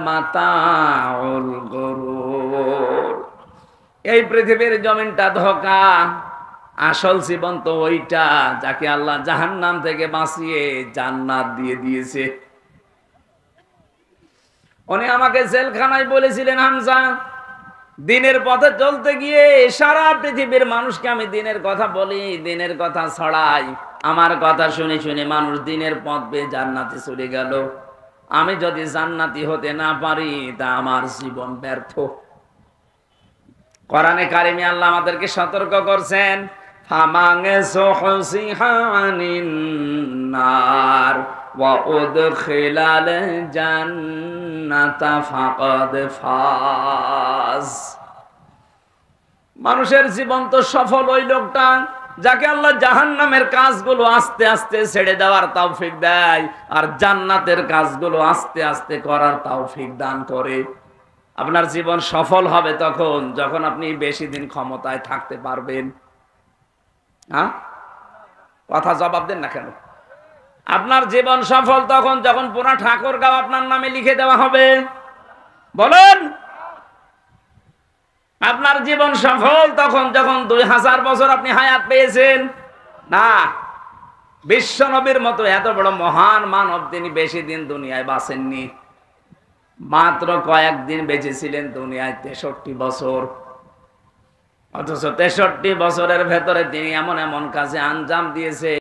মাতাউল গুরুর। এই পৃথিবীর জমিনটা ধোকা, আসল জীবন তো ওইটা যাকে আল্লাহ জাহান্নাম থেকে বাঁচিয়ে জান্নাত দিয়ে দিয়েছে। উনি আমাকে জেলখানায় বলেছিলেন, হামজা, দিনের পথে চলতে গিয়ে সারা পৃথিবীর মানুষকে আমি দিনের কথা বলি, দিনের কথা ছড়াই, আমার কথা শুনে শুনে মানুষ দিনের পথ পেয়ে জান্নাতে চলে গেল। আমি যদি জান্নাতি হতে না পারি, তা আমার জীবন ব্যর্থ। কোরআনে কারিমে আল্লাহ আমাদেরকে সতর্ক করছেন, ফামাঙ্গে সুহসিহানিন নার ওয়া উদখিলাল জান্নাতা ফাকাদ ফাজ। মানুষের জীবন তো সফল ওই লোকটা যাকে আল্লাহ জাহান্নামের কাজগুলো আস্তে আস্তে ছেড়ে দেওয়ার তৌফিক দেয়, আর জান্নাতের কাজগুলো আস্তে আস্তে করার তৌফিক দান করে। আপনার জীবন সফল হবে তখন যখন আপনি বেশি দিন ক্ষমতায় থাকতে পারবেন। হ্যাঁ, কথা জবাব দেন না কেন? আপনার জীবন সফল তখন যখন পুরা ঠাকুরগাঁও আপনার নামে লিখে দেওয়া হবে। বলেন, আপনার জীবন সফল তখন যখন 2000 বছর আপনি হায়াত পেয়েছেন। না, বিশ্ব নবীর মতো এত বড় মহান মানব, তিনি বেশি দিন দুনিয়ায় বাঁচেননি, মাত্র কয়েকদিন বেঁচে ছিলেন দুনিয়ায় 63 বছর। অথচ 63 বছরের ভেতরে তিনি এমন এমন কাজে আঞ্জাম দিয়েছে,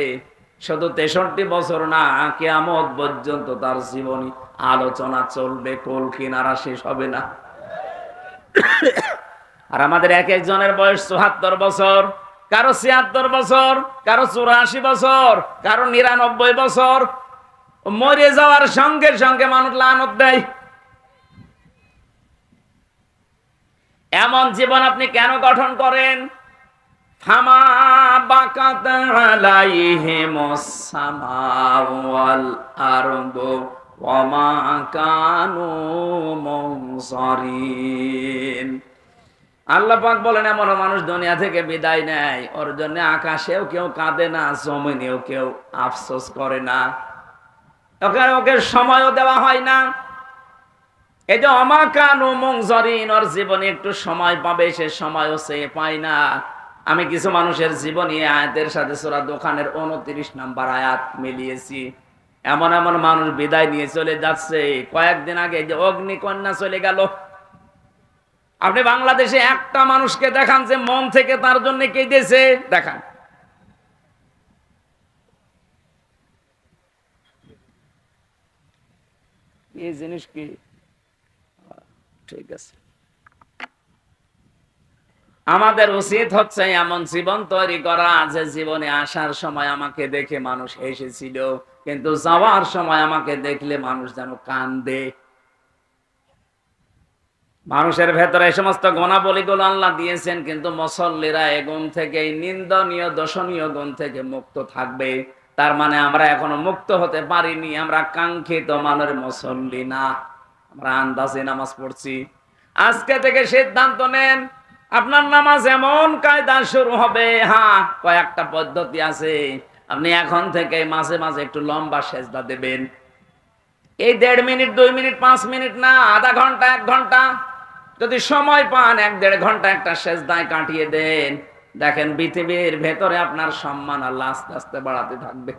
শুধু 63 বছর না, কিয়ামত পর্যন্ত তার জীবনী আলোচনা চলবে, কোল কিনারা শেষ হবে না। আর আমাদের এক একজনের বয়স 74 বছর, কারো 76 বছর, কারো 84 বছর, কারো 99 বছর। মরে যাওয়ার সঙ্গে সঙ্গে মানুষ লানত দেয়। এমন জীবন আপনি কেন গঠন করেন? ফামা বাকাত আলাইহিমুস সামাউ ওয়াল আরদু ওয়া মা কানু মুনসারিন। আল্লাহ পাক বলেন, এমন মানুষ দুনিয়া থেকে বিদায় নেয়, ওর জন্য আকাশেও কেউ কাঁদে না, জমিনেও কেউ আফসোস করে না, ওকে সময়ও দেওয়া হয় না। এই যে অমাকানু মুনজারিন, ওর জীবনে একটু সময় পাবে, সে সময়ও সে পায় না। আমি কিছু মানুষের জীবনী আয়াতের সাথে সূরা দোকানের 29 নম্বর আয়াত মিলিয়েছি। এমন এমন মানুষ বিদায় নিয়ে চলে যাচ্ছে। কয়েকদিন আগে যে অগ্নিকন্যা চলে গেল, আপনি বাংলাদেশে একটা মানুষকে দেখান যে মন থেকে তার জন্য কেঁদেছে, দেখান। এই জিনিস কি ঠিক আছে? আমাদের উচিত হচ্ছে এমন জীবন তৈরি করা যে জীবনে আসার সময় আমাকে দেখে মানুষ হেসেছিল, কিন্তু যাওয়ার সময় আমাকে দেখলে মানুষ যেন কান্দে। মানুষের ভেতরে এই সমস্ত গুণাবলীগুলো আল্লাহ দিয়েছেন, কিন্তু মুসল্লিরা এই গুণ থেকে, এই নিন্দনীয় দর্শনীয় গুণ থেকে মুক্ত থাকবে। তার মানে আমরা এখনো মুক্ত হতে পারিনি, আমরা কাঙ্ক্ষিত মানের মুসল্লি না, আমরা আন্দাজে নামাজ পড়ছি। আজকে থেকে সিদ্ধান্ত নেন, আপনার নামাজ এমন কায়দা শুরু হবে। হ্যাঁ, কয়েকটা পদ্ধতি আছে। আপনি এখন থেকে মাঝে মাঝে একটু লম্বা সেজদা দেবেন। এই 1.5 মিনিট 2 মিনিট 5 মিনিট না, আধা ঘন্টা 1 ঘন্টা যদি সময় পান, 1-1.5 ঘন্টা একটা সেজদায় কাটিয়ে দেন। দেখেন পৃথিবীর ভেতরে আপনার সম্মান আল্লাহ আস্তে আস্তে বাড়াতে থাকবে।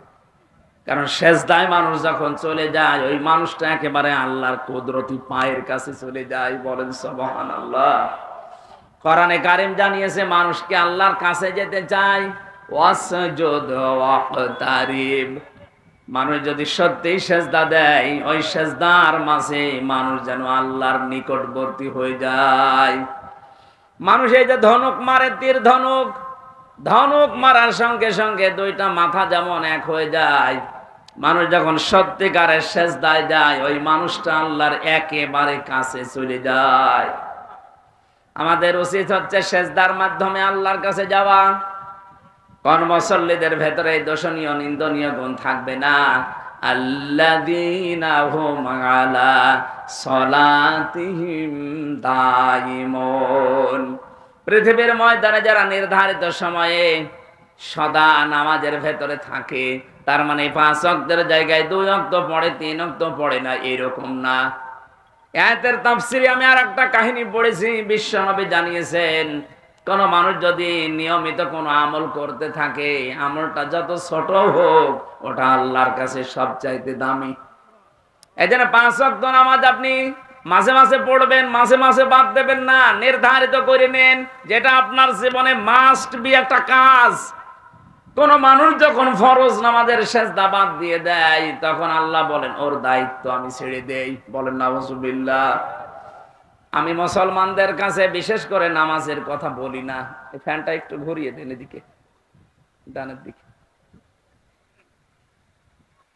কারণ সেজদায় মানুষ যখন চলে যায়, ওই মানুষটা একেবারে আল্লাহর কুদরতি পায়ের কাছে চলে যায়। বলেন সুবহানাল্লাহ। কোরআনে কারীম জানিয়েছে মানুষকে আল্লাহর কাছে যেতে চায়, ওয়াসজুদ ওয়াকতারিব। মানুষ যদি সত্যিই সেজদা দেয়, ওই সেজদার মাঝে মানুষ যেন আল্লাহর নিকটবর্তী হয়ে যায়। মানুষ এই যে ধনুক মারে, তীর ধনুক, ধনুক মারার সঙ্গে সঙ্গে দুইটা মাথা যেমন এক হয়ে যায়। মানুষ যখন সত্যিকারের সেজদায় যায়, ওই মানুষটা আল্লাহর একেবারে কাছে চলে যায়। আমাদের উচিত হচ্ছে সেজদার মাধ্যমে আল্লাহর কাছে যাওয়া। কোন মুসল্লিদের ভেতরে দোষণীয় নিন্দনীয় গুণ থাকবে না? আল্লাযীনা হুম আলা সলাতিহিম দায়িমুন। পৃথিবীর ময়দানে যারা নির্ধারিত সময়ে সদা নামাজের ভেতরে থাকে, তার মানে 5 ওয়াক্তের জায়গায় 2 ওয়াক্ত পড়ে, 3 ওয়াক্ত পড়ে না, এরকম না। আয়াতের তাফসীরে আমি আর একটা কাহিনী পড়েছি। বিশ্বনবী জানিয়েছেন, কোন মানুষ যদি নিয়মিত কোন আমল করতে থাকে, আমলটা যত ছোট হোক, ওটা আল্লাহর কাছে সবচাইতে দামি। এই জন্য 5 ওয়াক্ত নামাজ আপনি মাঝে মাঝে পড়বেন, মাঝে মাঝে বাদ দেবেন না। নির্ধারিত করে নেন, যেটা আপনার জীবনে মাস্ট বি একটা কাজ। কোন মানুষ যখন ফরজ নামাজের সেজদা বাদ দিয়ে দেয়, তখন আল্লাহ বলেন ওর দায়িত্ব আমি ছেড়ে দেই। বলেন নাউজুবিল্লাহ। আমি মুসলমানদের কাছে বিশেষ করে নামাজের কথা বলি না। এই ফ্যানটা একটু ঘুরিয়ে দেন এদিকে, ডানের দিকে।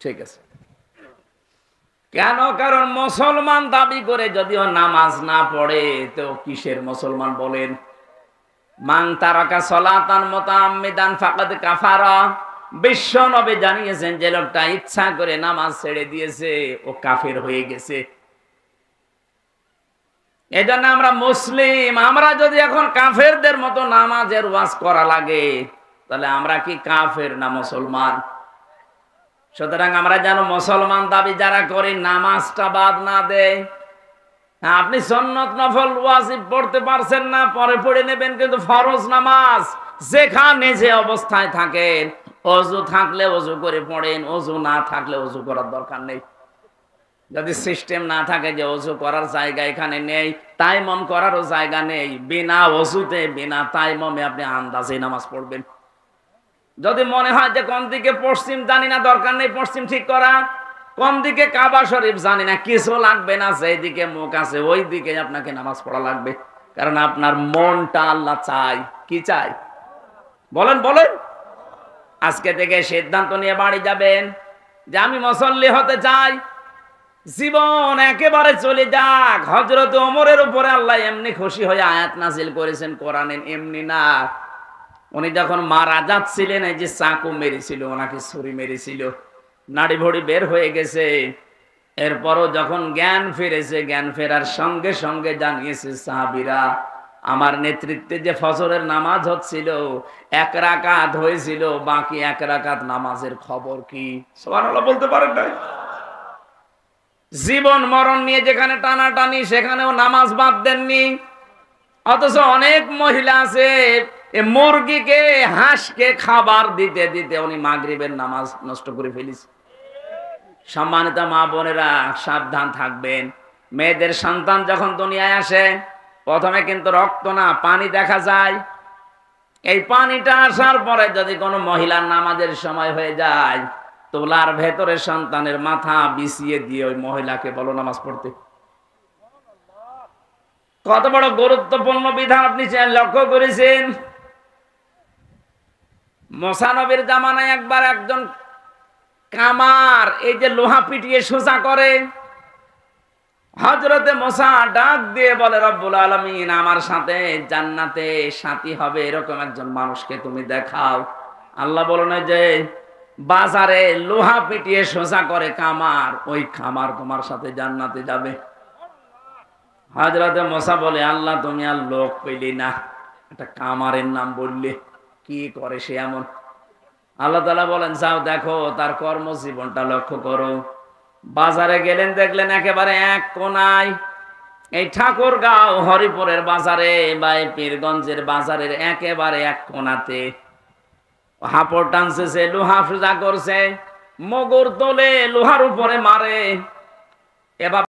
ঠিক আছে। কেন? কারণ মুসলমান দাবি করে যদিও নামাজ না পড়ে, তো কিসের মুসলমান বলেন? মান তারাকা সলাতান মুতাআম্মিদান ফাকাদ কাফারা। বিশ্ব নবী জানিয়েছেন, যে লোকটা ইচ্ছা করে নামাজ ছেড়ে দিয়েছে, ও কাফের হয়ে গেছে। এজন্য আমরা মুসলিম, আমরা যদি এখন কাফেরদের মতো নামাজের ওয়াজ করা লাগে, তাহলে আমরা কি কাফের না মুসলমান? সুতরাং আমরা যেন মুসলমান দাবি যারা করি, নামাজটা বাদ না দেয়। হ্যাঁ, আপনি সুন্নত নফল ওয়াজিব পড়তে পারছেন না, পরে পড়ে নেবেন, কিন্তু ফরজ নামাজ যেখানে যে অবস্থায় থাকেন, ওযু থাকলে ওযু করে পড়েন, ওযু না থাকলে ওযু করার দরকার নেই। যদি সিস্টেম না থাকে যে ওযু করার জায়গা এখানে নেই, তায়াম্মুম করারও জায়গা নেই, বিনা ওযুতে বিনা তায়াম্মুমে আপনি আন্দাজে নামাজ পড়বেন। যদি মনে হয় যে কোন দিকে পশ্চিম জানি না, দরকার নেই পশ্চিম ঠিক করা। কোন দিকে কাবা শরীফ জানি না, কিছু লাগবে না, যেই দিকে মুখ আছে ওই দিকে আপনাকে নামাজ পড়া লাগবে। কারণ আপনার মনটা আল্লাহ চাই। কি চাই? বলেন বলেন। আজকে থেকে সিদ্ধান্ত নিয়ে বাড়ি যাবেন যে আমি মুসল্লি হতে চাই। জীবন একেবারে চলে যাক। হযরত ওমরের উপরে আল্লাহ এমনি খুশি হয়ে আয়াত নাযিল করেছেন কোরআনে, এমনি না। উনি যখন মারা যাচ্ছিলেন, এই যে চাকু মেরেছিল, ওনাকে ছুরি মেরেছিল, নাড়ি ভড়ি বের হয়ে গেছে। এরপরও যখন জ্ঞান ফিরেছে, জ্ঞান ফেরার সঙ্গে সঙ্গে জানিয়েছে সাহাবীরা, আমার নেতৃত্বে যে ফজরের নামাজ হচ্ছিল, 1 রাকাত হয়েছিল, বাকি 1 রাকাত নামাজের খবর কি? সুবহানাল্লাহ বলতে পারেন না? জীবন মরণ নিয়ে যেখানে টানাটানি, সেখানেও নামাজ বাদ দেননি। অথচ অনেক মহিলা আছে মুরগিকে হাঁসকে খাবার দিতে দিতে উনি মাগরিবের নামাজ নষ্ট করে ফেলিস। সম্মানিত মা বোনেরা, সাবধান থাকবেন। মেয়েদের সন্তান যখন দুনিয়ায় আসে, প্রথমে কিন্তু রক্ত না, পানি দেখা যায়। এই পানিটা আসার পরে যদি কোনো মহিলার নামাজের সময় হয়ে যায়, তোলার ভেতরে সন্তানের মাথা বিছিয়ে দিয়ে ওই মহিলাকে বলো নামাজ পড়তে। কত বড় গুরুত্বপূর্ণ বিধান আপনি লক্ষ্য করেছেন? মুসা নবীর জামানায় একবার একজন কামার এই যে লোহা পিটিয়ে সোজা করে, হযরতে মুসা ডাক দিয়ে বলে, রব্বুল আলামিন, আমার সাথে জান্নাতে সাথী হবে এরকম একজন মানুষকে তুমি দেখাও। আল্লাহ বলেন যে বাজারে লোহা পিটিয়ে সোজা করে কামার, ওই কামার তোমার সাথে জান্নাতে যাবে। হযরতে মুসা বলে, আল্লাহ তুমি আর লোক পেলি না, একটা কামারের নাম বললে, কি করে সে এমন? আল্লাহ তাআলা বলেন, যাও দেখো তার কর্মজীবনটা লক্ষ্য করো। বাজারে গেলেন, দেখলেন একেবারে এক কোনায়, এই ঠাকুরগাঁও হরিপুরের বাজারে বা পীরগঞ্জের বাজারের একেবারে এক কোনাতে হাপড় টানছে, লোহা সোজা করছে, মগর তোলে লোহার উপরে মারে। এবার